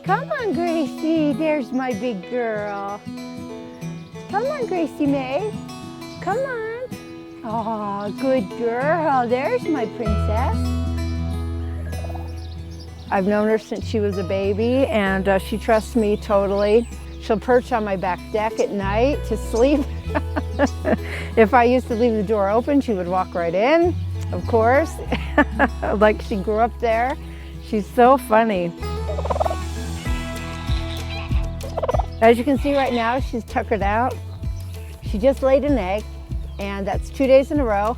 Come on, Gracie. There's my big girl. Come on, Gracie May. Come on. Oh, good girl. There's my princess. I've known her since she was a baby, and she trusts me totally. She'll perch on my back deck at night to sleep. If I used to leave the door open, she would walk right in, of course, like she grew up there. She's so funny. As you can see right now, she's tuckered out. She just laid an egg, and that's 2 days in a row,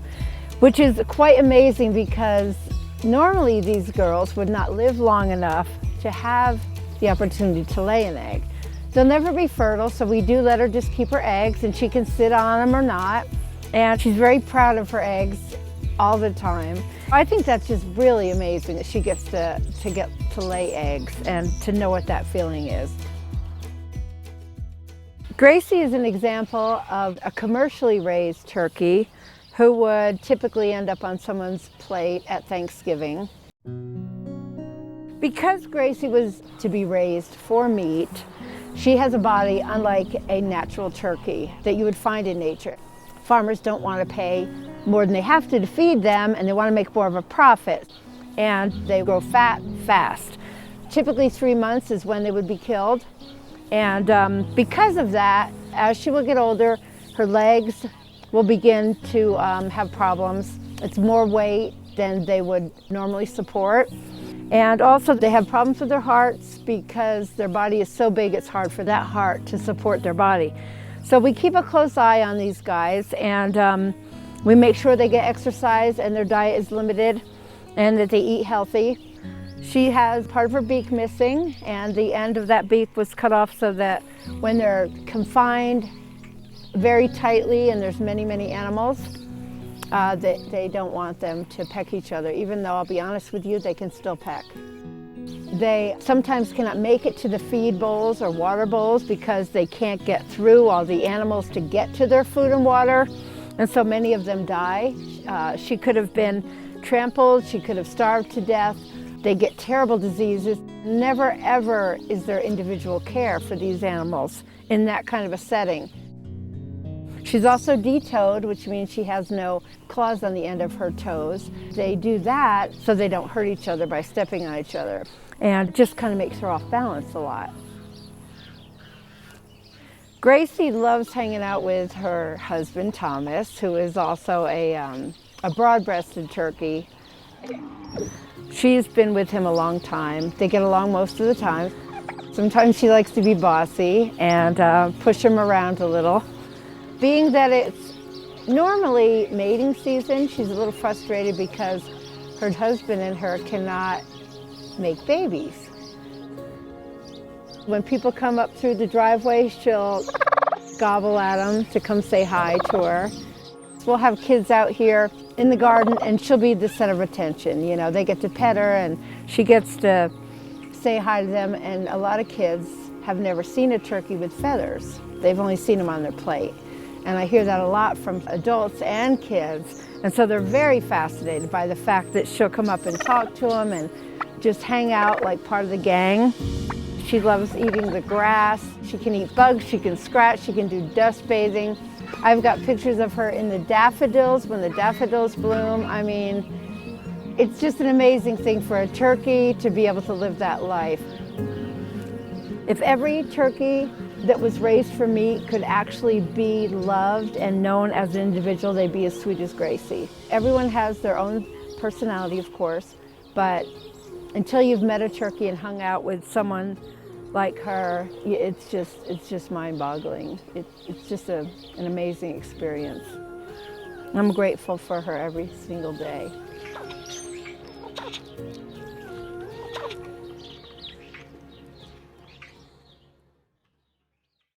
which is quite amazing because normally these girls would not live long enough to have the opportunity to lay an egg. They'll never be fertile, so we do let her just keep her eggs, and she can sit on them or not. And she's very proud of her eggs all the time. I think that's just really amazing that she gets to lay eggs and to know what that feeling is. Gracie is an example of a commercially raised turkey who would typically end up on someone's plate at Thanksgiving. Because Gracie was to be raised for meat, she has a body unlike a natural turkey that you would find in nature. Farmers don't want to pay more than they have to feed them, and they want to make more of a profit. And they grow fat fast. Typically 3 months is when they would be killed. And because of that, as she will get older, her legs will begin to have problems. It's more weight than they would normally support. And also they have problems with their hearts because their body is so big, it's hard for that heart to support their body. So we keep a close eye on these guys, and we make sure they get exercise and their diet is limited and that they eat healthy. She has part of her beak missing, and the end of that beak was cut off so that when they're confined very tightly and there's many, many animals, they don't want them to peck each other, even though I'll be honest with you, they can still peck. They sometimes cannot make it to the feed bowls or water bowls because they can't get through all the animals to get to their food and water, and so many of them die. She could have been trampled, she could have starved to death. They get terrible diseases. Never ever is there individual care for these animals in that kind of a setting. She's also de-toed, which means she has no claws on the end of her toes. They do that so they don't hurt each other by stepping on each other, and just kind of makes her off balance a lot. Gracie loves hanging out with her husband, Thomas, who is also a broad-breasted turkey. She's been with him a long time. They get along most of the time. Sometimes she likes to be bossy and push him around a little. Being that it's normally mating season, she's a little frustrated because her husband and her cannot make babies. When people come up through the driveway, she'll gobble at them to come say hi to her. We'll have kids out here in the garden, and she'll be the center of attention. You know, they get to pet her, and she gets to say hi to them. And a lot of kids have never seen a turkey with feathers. They've only seen them on their plate. And I hear that a lot from adults and kids. And so they're very fascinated by the fact that she'll come up and talk to them and just hang out like part of the gang. She loves eating the grass. She can eat bugs, she can scratch, she can do dust bathing. I've got pictures of her in the daffodils, when the daffodils bloom. I mean, it's just an amazing thing for a turkey to be able to live that life. If every turkey that was raised for meat could actually be loved and known as an individual, they'd be as sweet as Gracie. Everyone has their own personality, of course, but until you've met a turkey and hung out with someone like her, it's just mind-boggling. It's just an amazing experience. I'm grateful for her every single day.